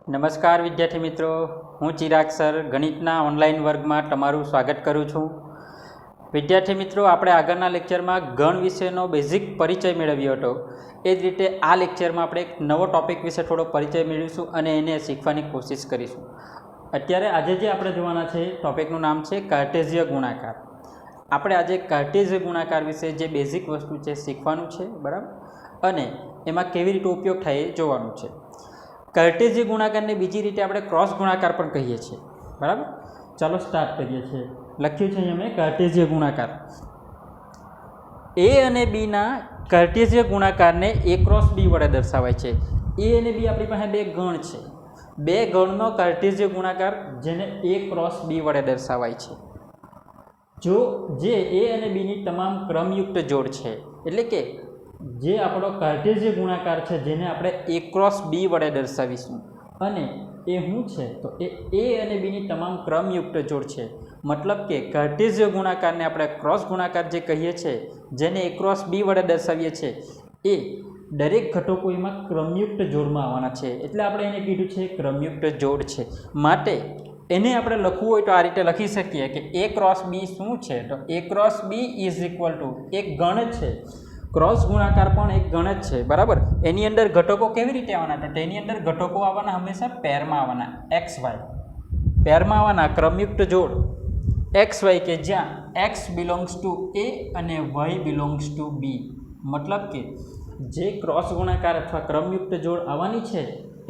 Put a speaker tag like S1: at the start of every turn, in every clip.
S1: નમસ્કાર વિદ્યાર્થી મિત્રો, હું ચિરાગ સર ગણિતના ઓનલાઈન વર્ગમાં તમારું સ્વાગત કરું છું. વિદ્યાર્થી મિત્રો, આપણે આગળના લેક્ચરમાં ગણ વિશેનો બેઝિક પરિચય મેળવ્યો હતો. એ જ રીતે આ લેક્ચરમાં આપણે એક નવો ટૉપિક વિશે થોડો પરિચય મેળવીશું અને એને શીખવાની કોશિશ કરીશું. અત્યારે આજે જે આપણે જોવાના છે ટૉપિકનું નામ છે કાર્ટેઝીય ગુણાકાર. આપણે આજે કાર્ટેઝીય ગુણાકાર વિશે જે બેઝિક વસ્તુ છે શીખવાનું છે, બરાબર, અને એમાં કેવી રીતે ઉપયોગ થાય એ જોવાનું છે. કાર્ટેઝીય ગુણાકારને બીજી રીતે આપણે ક્રોસ ગુણાકાર પણ કહીએ છીએ, બરાબર. ચાલો સ્ટાર્ટ કરીએ છીએ. લખ્યું છે અહીંયા મેં કાર્ટેઝીય ગુણાકાર. એ અને બીના કાર્ટેઝીય ગુણાકારને એ ક્રોસ બી વડે દર્શાવાય છે. એ અને બી આપણી પાસે બે ગણ છે. બે ગણનો કાર્ટેઝીય ગુણાકાર જેને એ ક્રોસ બી વડે દર્શાવાય છે. જો જે એ અને બીની તમામ ક્રમયુક્ત જોડ છે, એટલે કે જે આપણો કાર્ટેઝીય ગુણાકાર છે જેને આપણે એ ક્રોસ બી વડે દર્શાવીશું, અને એ શું છે તો એ અને બીની તમામ ક્રમયુક્ત જોડ છે. મતલબ કે કાર્ટેઝીય ગુણાકારને આપણે ક્રોસ ગુણાકાર જે કહીએ છીએ, જેને એ ક્રોસ બી વડે દર્શાવીએ છીએ, એ દરેક ઘટકો એમાં ક્રમયુક્ત જોડમાં આવવાના છે. એટલે આપણે એને કીધું છે ક્રમયુક્ત જોડ છે. માટે એને આપણે લખવું હોય તો આ રીતે લખી શકીએ કે એ ક્રોસ બી શું છે, તો A cross B is equal to એક ગણ છે. ક્રોસ ગુણાકાર પણ એક ગણ જ છે, બરાબર. એની અંદર ઘટકો કેવી રીતે આવવાના, તો તેની અંદર ઘટકો આવવાના હંમેશા પેરમાં આવવાના, એક્સ વાય પેરમાં આવવાના. ક્રમયુક્ત જોડ એક્સ વાય કે જ્યાં એક્સ બિલોંગ્સ ટુ એ અને વાય બિલોંગ્સ ટુ બી. મતલબ કે જે ક્રોસ ગુણાકાર અથવા ક્રમયુક્ત જોડ આવવાની છે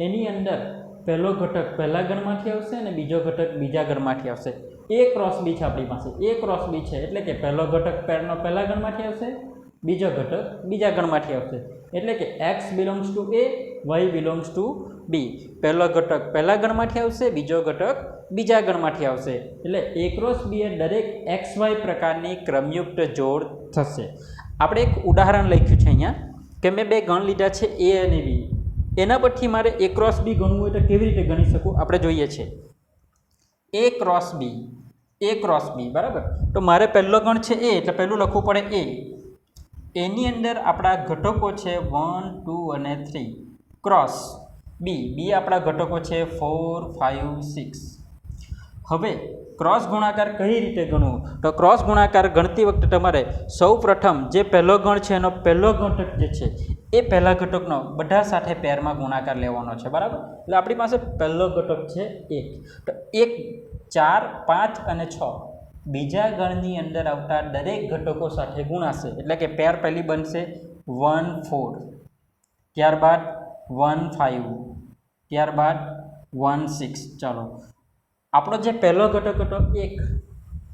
S1: એની અંદર પહેલો ઘટક પહેલા ગણમાંથી આવશે અને બીજો ઘટક બીજા ગણમાંથી આવશે. એ ક્રોસ બી છે આપણી પાસે. એ ક્રોસ બી છે એટલે કે પહેલો ઘટક પેરનો પહેલા ગણમાંથી આવશે, બીજો ઘટક બીજા ગણમાંથી આવશે. એટલે કે X belongs to A, Y belongs to B. પહેલો ઘટક પહેલા ગણમાંથી આવશે, બીજો ઘટક બીજા ગણમાંથી આવશે. એટલે એ ક્રોસ બી એ દરેક એક્સ વાય પ્રકારની ક્રમયુક્ત જોડ થશે. આપણે એક ઉદાહરણ લખ્યું છે અહીંયા કે મેં બે ગણ લીધા છે એ અને બી. એના પરથી મારે એ ક્રોસ બી ગણવું હોય તો કેવી રીતે ગણી શકું આપણે જોઈએ છે. એ ક્રોસ બી, બરાબર. તો મારે પહેલો ગણ છે એ, એટલે પહેલું લખવું પડે એ. એની અંદર આપણા ઘટકો છે 1, 2 અને 3. ક્રોસ બી આપણા ઘટકો છે 4, 5, 6. હવે ક્રોસ ગુણાકાર કઈ રીતે ગણવું, તો ક્રોસ ગુણાકાર ગણતી વખતે તમારે સૌ પ્રથમ જે પહેલો ગણ છે એનો પહેલો ઘટક જે છે એ પહેલા ઘટકનો બધા સાથે પેરમાં ગુણાકાર લેવાનો છે, બરાબર. એટલે આપણી પાસે પહેલો ઘટક છે 1. તો 1, 4, 5 અને 6 બીજા ગણની અંદર આવતા દરેક ઘટકો સાથે ગુણાશે. એટલે કે પેર પહેલી બનશે 1, 4, ત્યારબાદ 1, 5, ત્યારબાદ 1, 6. ચાલો, આપણો જે પહેલો ઘટક હતો 1,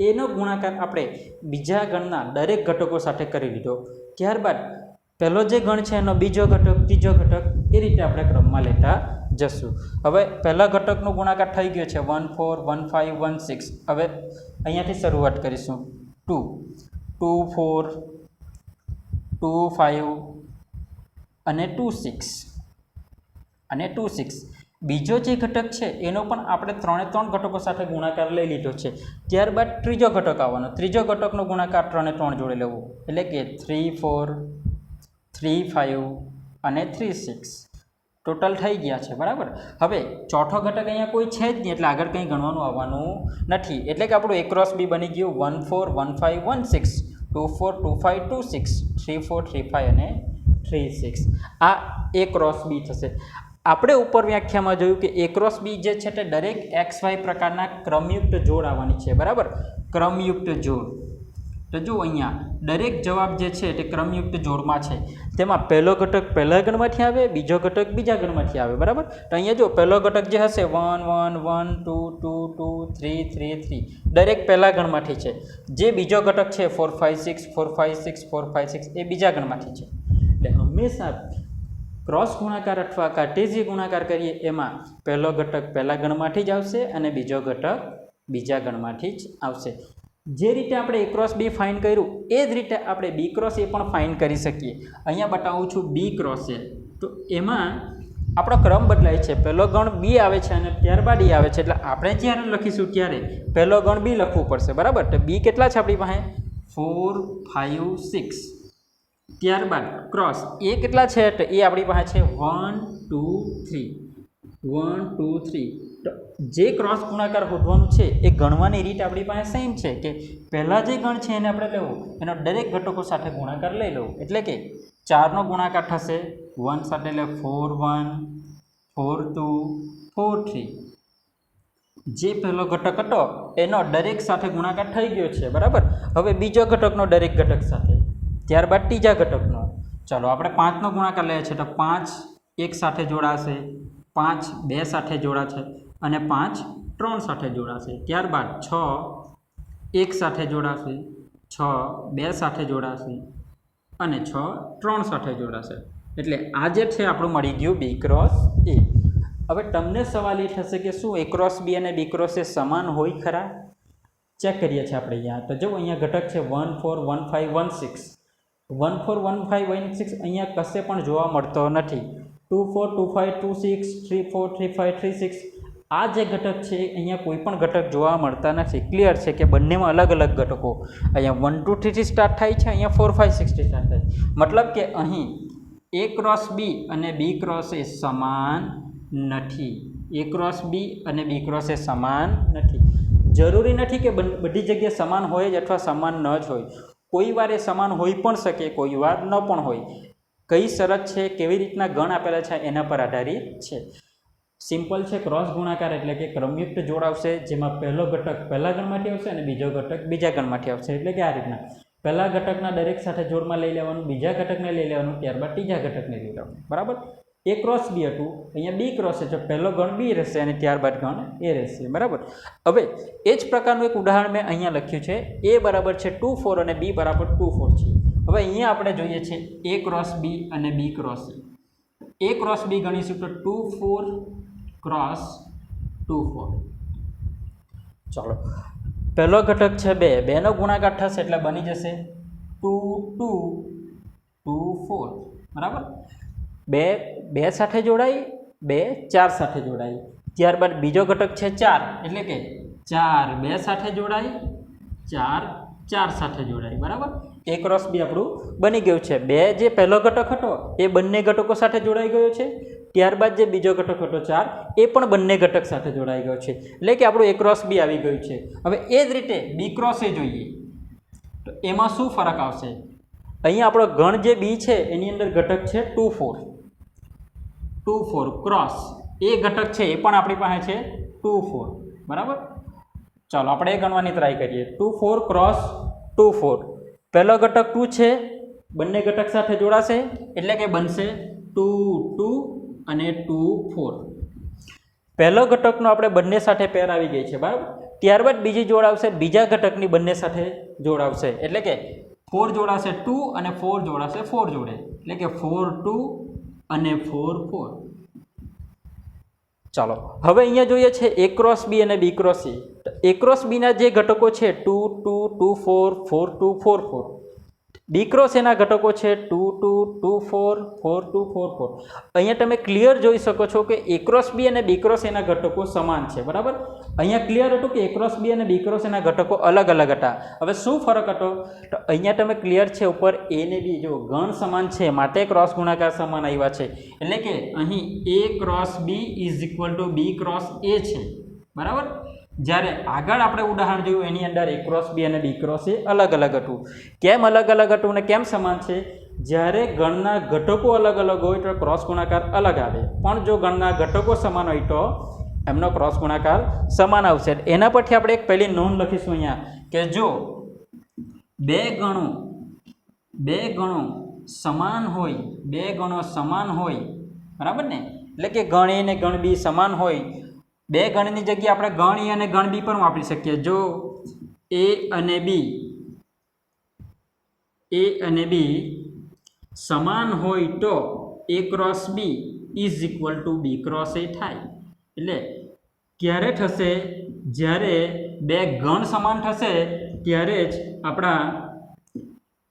S1: એનો ગુણાકાર આપણે બીજા ગણના દરેક ઘટકો સાથે કરી લીધો. ત્યારબાદ પહેલો જે ગણ છે એનો બીજો ઘટક, ત્રીજો ઘટક, એ રીતે આપણે ક્રમમાં લેતા જશું. હવે પહેલા ઘટકનો ગુણાકાર થઈ ગયો છે 1, 4, 1, 5, 1, 6. હવે અહીંયાથી શરૂઆત કરીશું. 2, 2, 4, 2, 5 અને 2, 6 અને 2, 6. બીજો જે ઘટક છે એનો પણ આપણે 3 ઘટકો સાથે ગુણાકાર લઈ લીધો છે. ત્યારબાદ ત્રીજો ઘટક આવવાનો. ત્રીજો ઘટકનો ગુણાકાર 3 જોડે લેવો. એટલે કે 3, 4, 3, 5 અને 3, 6 ટોટલ થઈ ગયા છે, બરાબર. હવે ચોથો ઘટક અહીંયા કોઈ છે જ નહીં, એટલે આગળ કંઈ ગણવાનું આવવાનું નથી. એટલે કે આપણું એ ક્રોસ બી બની ગયું 1, 4, 1, 5, 1, 6, 2, 4, 2, 5, 2, 6, 3, 4, 3, 5 અને 3, 6. આ એ ક્રોસ બી થશે. આપણે ઉપર વ્યાખ્યામાં જોયું કે એ ક્રોસ બી જે છે તે દરેક એક્સ વાય પ્રકારના ક્રમયુક્ત જોડ આવવાની છે, બરાબર. ક્રમયુક્ત જોડ. તો જુઓ અહીંયા દરેક જવાબ જે છે તે ક્રમયુક્ત જોડમાં છે. તેમાં પહેલો ઘટક પહેલા ગણમાંથી આવે, બીજો ઘટક બીજા ગણમાંથી આવે, બરાબર. તો અહીંયા જો પહેલો ઘટક જે હશે 1, 1, 1, 2, 2, 2, 3, 3, 3 દરેક પહેલા ગણમાંથી છે. જે બીજો ઘટક છે 4, 5, 6, 4, 5, 6, 4, 5, 6 એ બીજા ગણમાંથી છે. એટલે હંમેશા ક્રોસ ગુણાકાર અથવા કાર્ટેઝીય ગુણાકાર કરીએ એમાં પહેલો ઘટક પહેલા ગણમાંથી જ આવશે અને બીજો ઘટક બીજા ગણમાંથી જ આવશે. જે રીતે આપણે એ ક્રોસ બી ફાઇન્ડ કર્યું એ જ રીતે આપણે બી ક્રોસ એ પણ ફાઇન્ડ કરી શકીએ. અહીંયા બતાવું છું બી ક્રોસ એ. તો એમાં આપણો ક્રમ બદલાય છે. પહેલો ગણ બી આવે છે અને ત્યારબાદ એ આવે છે. એટલે આપણે જ્યારે લખીશું ત્યારે પહેલો ગણ બી લખવું પડશે, બરાબર. તો બી કેટલા છે આપણી પાસે 4, 5, 6. ત્યારબાદ ક્રોસ એ કેટલા છે તો એ આપણી પાસે છે 1, 2, 3. 1 2 3 તો જે ક્રોસ ગુણાકાર શોધવાનું છે એ ગણવાની રીત આપણી પાસે સેમ છે કે પહેલાં જે ગણ છે એને આપણે લેવું, એનો દરેક ઘટકો સાથે ગુણાકાર લઈ લેવું. એટલે કે 4નો ગુણાકાર થશે 1 સાથે, એટલે 4 1 4 2 4 3. જે પહેલો ઘટક હતો એનો દરેક સાથે ગુણાકાર થઈ ગયો છે, બરાબર. હવે બીજો ઘટકનો દરેક ઘટક સાથે, ત્યારબાદ ત્રીજા ઘટકનો. ચાલો આપણે 5નો ગુણાકાર લઈએ છીએ તો 5 એક સાથે જોડાશે, 5 2 સાથે જોડાશે અને 5 3 સાથે જોડાશે. ત્યારબાદ 6 એક સાથે જોડાશે, 6 2 સાથે જોડાશે અને 6 3 સાથે જોડાશે. એટલે આ જે છે આપણું મળી ગયું બી ક્રોસ એ. હવે તમને સવાલ એ થશે કે શું એ ક્રોસ બી અને બી ક્રોસ એ સમાન હોય ખરા? ચેક કરીએ છીએ આપણે અહીંયા. તો જો અહીંયા ઘટક છે 1 4 1 5 1 6. 1 4 1 5 1 6 અહીંયા કશે પણ જોવા મળતો નથી. 2 4 2 5 2 6 3 4 3 5 3 6 આ જે ઘટક છે અહીંયા કોઈ પણ ઘટક જોવા મળતા નથી. ક્લિયર છે કે બંનેમાં અલગ અલગ ઘટકો, અહીંયા 1 2 3 થી સ્ટાર્ટ થાય છે, અહીંયા 4 5 6 થી સ્ટાર્ટ થાય. મતલબ કે અહીં એ ક્રોસ બી અને બી ક્રોસ એ સમાન નથી. એ ક્રોસ બી અને બી ક્રોસ એ સમાન નથી. જરૂરી નથી કે બધી જગ્યાએ સમાન હોય જ અથવા સમાન ન જ હોય. કોઈ વાર એ સમાન હોઈ પણ શકે, કોઈ વાર ન પણ હોય. કઈ શરત છે, કેવી રીતના ગણ આપેલા છે એના પર આધારિત છે. સિમ્પલ છે. ક્રોસ ગુણાકાર એટલે કે ક્રમયુક્ત જોડ આવશે, જેમાં પહેલો ઘટક પહેલા ગણમાંથી આવશે અને બીજો ઘટક બીજા ગણમાંથી આવશે. એટલે કે આ રીતના પહેલા ઘટકના દરેક સાથે જોડમાં લઈ લેવાનું, બીજા ઘટકને લઈ લેવાનું, ત્યારબાદ ત્રીજા ઘટકને લઈ લેવાનું, બરાબર. એ ક્રોસ બી હતું, અહીંયા બી ક્રોસ છે, પહેલો ગણ બી રહેશે અને ત્યારબાદ ગણ એ રહેશે, બરાબર. હવે એ જ પ્રકારનું એક ઉદાહરણ મેં અહીંયા લખ્યું છે. એ બરાબર છે 2 4 અને બી બરાબર 2 4 છે. હવે અહીંયા આપણે જોઈએ છે એ ક્રોસ બી અને બી ક્રોસ એ. એ ક્રોસ બી ગણીશું તો 2 4 ક્રોસ 2 4. ચાલો, પહેલો ઘટક છે 2, 2નો ગુણાકાર થશે એટલે બની જશે 2 2 2 4, બરાબર. 2 સાથે જોડાય, 2 4 સાથે જોડાય. ત્યારબાદ બીજો ઘટક છે 4, એટલે કે 4 2 સાથે જોડાય, 4 4 સાથે જોડાય, બરાબર. એ ક્રોસ બી આપણું બની ગયું છે. 2 જે પહેલો ઘટક હતો એ બંને ઘટકો સાથે જોડાઈ ગયો છે. ત્યારબાદ જે બીજો ઘટક હતો 4 એ પણ બંને ઘટક સાથે જોડાઈ ગયો છે. એટલે કે આપણું એ ક્રોસ બી આવી ગયું છે. હવે એ જ રીતે બી ક્રોસ એ જોઈએ તો એમાં શું ફરક આવશે? અહીંયા આપણો ગણ જે બી છે એની અંદર ઘટક છે 2 4. 2 4 ક્રોસ એ ઘટક છે એ પણ આપણી પાસે છે 2 4, બરાબર. ચાલો આપણે એ ગણવાની ટ્રાય કરીએ. 2 4 ક્રોસ 2 4. પહેલો ઘટક 2 છે, બંને ઘટક સાથે જોડાશે એટલે કે બનશે 2 2 અને 2 4. પહેલો ઘટકનો આપણે બંને સાથે પેર આવી ગઈ છે, બરાબર. ત્યારબાદ બીજી જોડ આવશે, બીજા ઘટકની બંને સાથે જોડ આવશે એટલે કે 4 જોડાશે 2 અને 4 જોડાશે 4 જોડે, એટલે કે 4 2 અને 4 4. ચાલો હવે અહીંયા જોઈએ છે એ ક્રોસ બી અને બી ક્રોસ સી. એ ક્રોસ બીના જે ઘટકો છે 2 2 2 4 4 2 4 4. બી ક્રોસ એના ઘટકો છે 2 2 2 4 4 2 4 4. અહીંયા તમે ક્લિયર જોઈ શકો છો કે એ ક્રોસ બી અને બી ક્રોસ એના ઘટકો સમાન છે, બરાબર. અહીંયા ક્લિયર હતું કે એ ક્રોસ બી અને બી ક્રોસ એના ઘટકો અલગ અલગ હતા. હવે શું ફરક હતો? તો અહીંયા તમે ક્લિયર છે ઉપર એ ને બી જો ગણ સમાન છે માટે ક્રોસ ગુણાકાર સમાન આવ્યા છે. એટલે કે અહીં A cross B is equal to B cross A છે, બરાબર. જ્યારે આગળ આપણે ઉદાહરણ જોયું એની અંદર એ ક્રોસ બી અને બી ક્રોસ એ અલગ અલગ હતું. કેમ અલગ અલગ હતું અને કેમ સમાન છે? જ્યારે ગણના ઘટકો અલગ અલગ હોય તો ક્રોસ ગુણાકાર અલગ આવે, પણ જો ગણના ઘટકો સમાન હોય તો એમનો ક્રોસ ગુણાકાર સમાન આવશે. એના પરથી આપણે એક પહેલી નોંધ લખીશું અહીંયા કે જો બે ગણો સમાન હોય, બે ગણો સમાન હોય, બરાબર ને, એટલે કે ગણ એ અને ગણ બી સમાન હોય. બે ગણની જગ્યાએ આપણે ગણ એ અને ગણ બી પણ વાપરી શકીએ. જો એ અને બી સમાન હોય તો A cross B is equal to B cross A થાય. એટલે ક્યારે થશે? જ્યારે બે ગણ સમાન થશે ત્યારે જ આપણા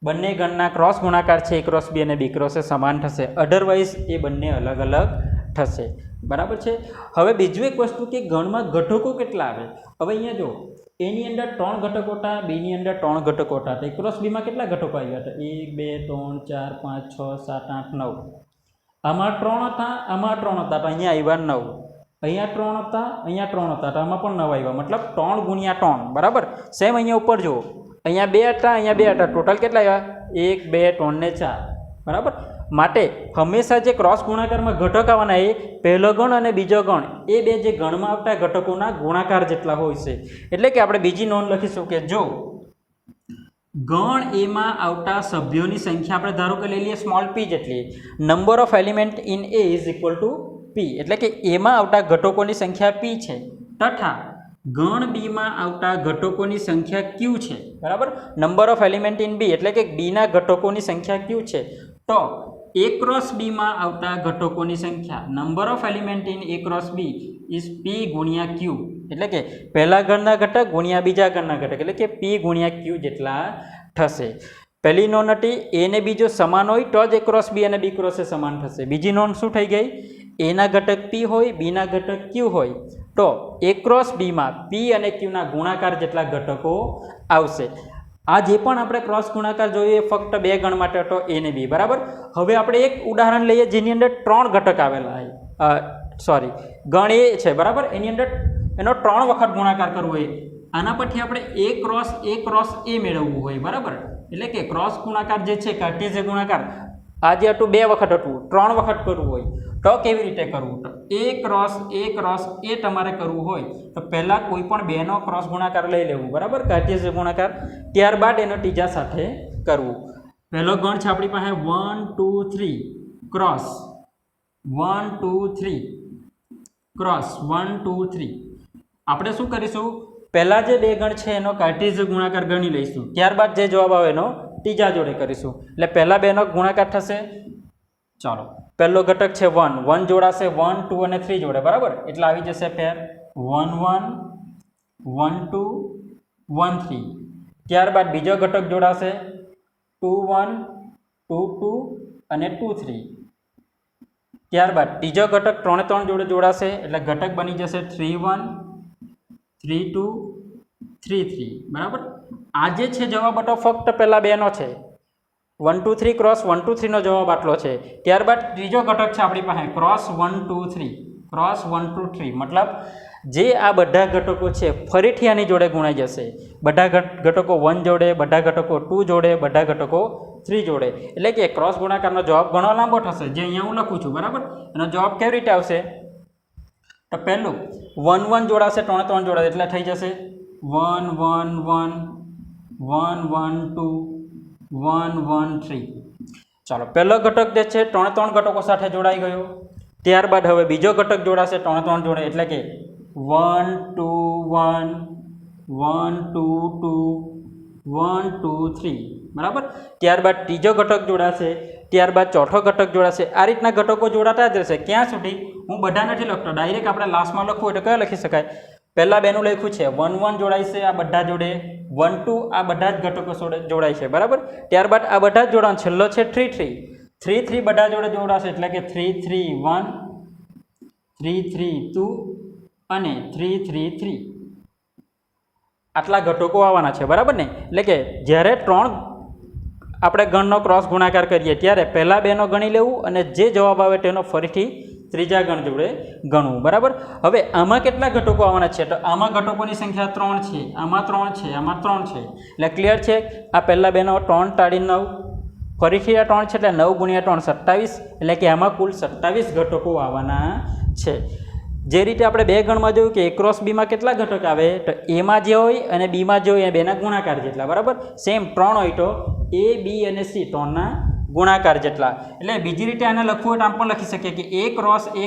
S1: બંને ગણના ક્રોસ ગુણાકાર છે એ ક્રોસ બી અને બી ક્રોસ એ સમાન થશે. અધરવાઇઝ એ બંને અલગ અલગ થશે, બરાબર છે. હવે બીજું એક વસ્તુ કે ગણમાં ઘટકો કેટલા આવે? હવે અહીંયા જો એની અંદર 3 ઘટકો હતા, બીની અંદર 3 ઘટકો હતા, તો ક્રોસ બીમાં કેટલા ઘટકો આવ્યા હતા? 1 2 3 4 5 6 7 8 9. આમાં 3 હતા, આમાં 3 હતા, તો અહીંયા આવ્યા 9. અહીંયા 3 હતા, અહીંયા 3 હતા, તો આમાં પણ 9 આવ્યા, મતલબ 3 ગુણ્યા 3, બરાબર. સેમ અહીંયા ઉપર જુઓ, અહીંયા 2 હતા, અહીંયા 2 હતા, ટોટલ કેટલા આવ્યા? 1 2 3 ને 4, બરાબર. માટે હંમેશા જે ક્રોસ ગુણાકારમાં ઘટક આવવાના એ પહેલો ગણ અને બીજો ગણ એ બે જે ગણમાં આવતા ઘટકોના ગુણાકાર જેટલા હોય છે. એટલે કે આપણે બીજી નોંધ લખીશું કે જો ગણ એમાં આવતા સભ્યોની સંખ્યા આપણે ધારો કે લઈ લઈએ સ્મોલ p જેટલી, number of element in A is equal two p, એટલે કે એમાં આવતા ઘટકોની સંખ્યા p છે તથા ગણ બી માં આવતા ઘટકોની સંખ્યા q છે, બરાબર. નંબર ઓફ એલિમેન્ટ ઇન બી એટલે કે બી ના ઘટકોની સંખ્યા q છે, તો a ક્રોસ b માં આવતા ઘટકોની સંખ્યા number of element in a cross b is p ગુણ્યા q, એટલે કે પહેલા ગણના ઘટક ગુણ્યા બીજા ગણના ઘટક, એટલે કે p ગુણ્યા q જેટલા થશે. પહેલી નોંધ હતી a ને b જો સમાન હોય તો જ a ક્રોસ b અને b ક્રોસ a સમાન થશે. બીજી નોંધ શું થઈ ગઈ? a ના ઘટક p હોય, b ના ઘટક q હોય તો a ક્રોસ b માં p અને q ના ગુણાકાર જેટલા ઘટકો આવશે. આ જે પણ આપણે ક્રોસ ગુણાકાર જોઈએ ફક્ત બે ગણ માટે હતો, a ને b, બરાબર. હવે આપણે એક ઉદાહરણ લઈએ જેની અંદર 3 ઘટક આવેલા હોય, ગણ એ છે, બરાબર. એની અંદર એનો 3 વખત ગુણાકાર કરવો હોય, આના પરથી આપણે a ક્રોસ a મેળવવું હોય, બરાબર. એટલે કે ક્રોસ ગુણાકાર જે છે કાર્ટેશિયન ગુણાકાર આ જે હતું 2 વખત હતું, 3 વખત કરવું હોય તો કેવી રીતે કરવું? તો a ક્રોસ a તમારે કરવું હોય તો પહેલાં કોઈ પણ બેનો ક્રોસ ગુણાકાર લઈ લેવું, બરાબર, કાર્ટેશિયન ગુણાકાર. ત્યારબાદ એનો ત્રીજા સાથે કરવું. પહેલો ગણ છે આપણી પાસે 1 2 3 ક્રોસ 1 2 3 ક્રોસ 1 2 3. આપણે શું કરીશું? પહેલાં જે બે ગણ છે એનો કાર્ટેશિયન ગુણાકાર ગણી લઈશું, ત્યારબાદ જે જવાબ આવે એનો ત્રીજા જોડે કરીશું. એટલે પહેલાં બેનો ગુણાકાર થશે. ચાલો, પહેલો ઘટક છે 1, 1 જોડાશે 1 2 અને 3 જોડે, બરાબર. એટલે આવી જશે પેર 1 1 1 2 1 3. ત્યારબાદ બીજો ઘટક જોડાશે 2 1 2 2 અને 2 3. ત્યારબાદ ત્રીજો ઘટક 3 3 જોડે જોડાશે એટલે ઘટક બની જશે 3 1 3 2 3 3, બરાબર. આ જે છે જવાબ હતો ફક્ત પહેલા બેનો છે, 1 2 3 ક્રોસ 1 2 3 નો જવાબ આટલો છે. ત્યારબાદ ત્રીજો ઘટક છે આપણી પાસે ક્રોસ 1 2 3 ક્રોસ 1 2 3, મતલબ જે આ બધા ઘટકો છે ફરીથી આની જોડે ગુણાઈ જશે. બધા ઘટકો 1 જોડે, બધા ઘટકો 2 જોડે, બધા ઘટકો 3 જોડે, એટલે કે ક્રોસ ગુણાકારનો જવાબ ઘણો લાંબો થશે, જે અહીંયા હું લખું છું, બરાબર. એનો જવાબ કેવી રીતે આવશે? તો પહેલું 1 1 જોડાશે, 3 3 જોડાશે એટલે થઈ જશે 1 1 1 1 1 2 1 1 3. ચાલો, પહેલો ઘટક જે છે 3 3 ઘટકો સાથે જોડાઈ ગયો. ત્યારબાદ હવે બીજો ઘટક જોડાશે 3 3 જોડે એટલે કે 1 2 1 1 2 2 1 2 3, બરાબર. ત્યારબાદ ત્રીજો ઘટક જોડાશે, ત્યારબાદ ચોથો ઘટક જોડાશે. આ રીતના ઘટકો જોડાતા જ રહેશે. ક્યાં સુધી? હું બધા નથી લખતો, ડાયરેક્ટ આપણે લાસ્ટમાં લખવું એટલે કયો લખી શકાય? પહેલાં બેનું લખ્યું છે 1 1 જોડાય છે આ બધા જોડે, 1 2 આ બધા જ ઘટકો જોડાય છે, બરાબર. ત્યારબાદ આ બધા જ જોડાણ, છેલ્લો છે 3 3 3 3 બધા જોડે જોડાશે એટલે કે 3 3 1 3 3 2 અને 3 3 3. આટલા ઘટકો આવવાના છે, બરાબર ને. એટલે કે જ્યારે 3 આપણે ગણનો ક્રોસ ગુણાકાર કરીએ ત્યારે પહેલાં બેનો ગણી લેવું અને જે જવાબ આવે તેનો ફરીથી ત્રીજા ગણ જોડે ગણવું, બરાબર. હવે આમાં કેટલા ઘટકો આવવાના છે? તો આમાં ઘટકોની સંખ્યા 3 છે, આમાં 3 છે, આમાં 3 છે, એટલે ક્લિયર છે. આ પહેલાં બેનો 3 ટાળી 9, ફરીથી આ 3 છે એટલે 9 ગુણ્યા 3 27, એટલે કે આમાં કુલ 27 ઘટકો આવવાના છે. જે રીતે આપણે બે ગણમાં જોયું કે a ક્રોસ બીમાં કેટલા ઘટક આવે? તો એમાં જે હોય અને બીમાં જે હોય એ બેના ગુણાકાર જેટલા, બરાબર. સેમ 3 હોય તો a b અને c 3ના ગુણાકાર જેટલા. એટલે બીજી રીતે આને લખવું હોય તો આમ પણ લખી શકીએ કે a ક્રોસ a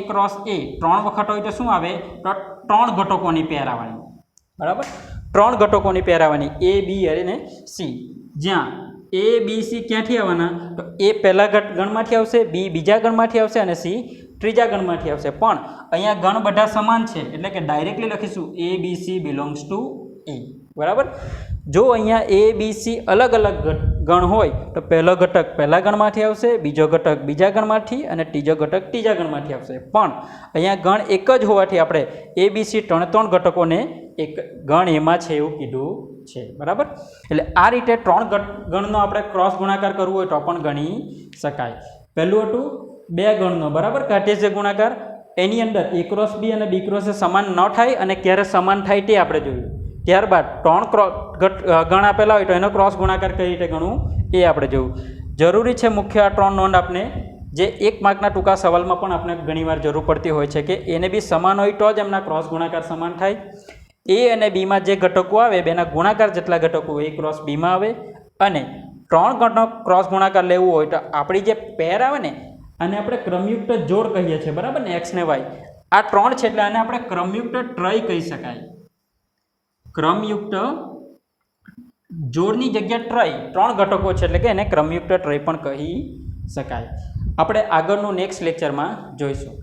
S1: 3 વખત હોય તો શું આવે? તો 3 ઘટકોની પેર આવવાની, બરાબર. 3 ઘટકોની પેર આવવાની a b અને c. જ્યાં a b c ક્યાંથી આવવાના? તો a પહેલા ગણમાંથી આવશે, b બીજા ગણમાંથી આવશે અને c ત્રીજા ગણમાંથી આવશે. પણ અહીંયા ગણ બધા સમાન છે એટલે કે ડાયરેક્ટલી લખીશું a b c belongs to a, બરાબર. જો અહીંયા a b c અલગ અલગ ગણ હોય તો પહેલો ઘટક પહેલા ગણમાંથી આવશે, બીજો ઘટક બીજા ગણમાંથી અને ત્રીજો ઘટક ત્રીજા ગણમાંથી આવશે. પણ અહીંયા ગણ એક જ હોવાથી આપણે a b c 3 3 ઘટકોને એક ગણ એમાં છે એવું કીધું છે, બરાબર. એટલે આ રીતે 3 ગણનો આપણે ક્રોસ ગુણાકાર કરવો હોય તો પણ ગણી શકાય. પહેલું હતું બે ગણનો, બરાબર, કાર્ટેશિયન ગુણાકાર. એની અંદર એ ક્રોસ બી અને બી ક્રોસ એ સમાન ન થાય અને ક્યારે સમાન થાય તે આપણે જોયું. ત્યારબાદ 3 ગણ આપેલા હોય તો એનો ક્રોસ ગુણાકાર કઈ રીતે ગણવું એ આપણે જોયું. જરૂરી છે મુખ્ય આ 3 નોંધ આપણે, જે 1 માર્કના ટૂંકા સવાલમાં પણ આપણે ઘણીવાર જરૂર પડતી હોય છે કે એને બી સમાન હોય તો જ એમના ક્રોસ ગુણાકાર સમાન થાય. એ અને બીમાં જે ઘટકો આવે બેના ગુણાકાર જેટલા ઘટકો હોય એ ક્રોસ બીમાં આવે, અને 3 ગણનો ક્રોસ ગુણાકાર લેવું હોય તો આપણી જે પેર આવે ને આને આપણે ક્રમયુક્ત જોડ કહીએ છીએ, બરાબર ને, એક્સ ને વાય આ 3 છે એટલે આને આપણે ક્રમયુક્ત ટ્રય કહી શકાય. ક્રમયુક્ત જોડની જગ્યા ટ્રય, 3 ઘટકો છે એટલે કે એને ક્રમયુક્ત ટ્રય પણ કહી શકાય. આપણે આગળનું નેક્સ્ટ લેક્ચરમાં જોઈશું.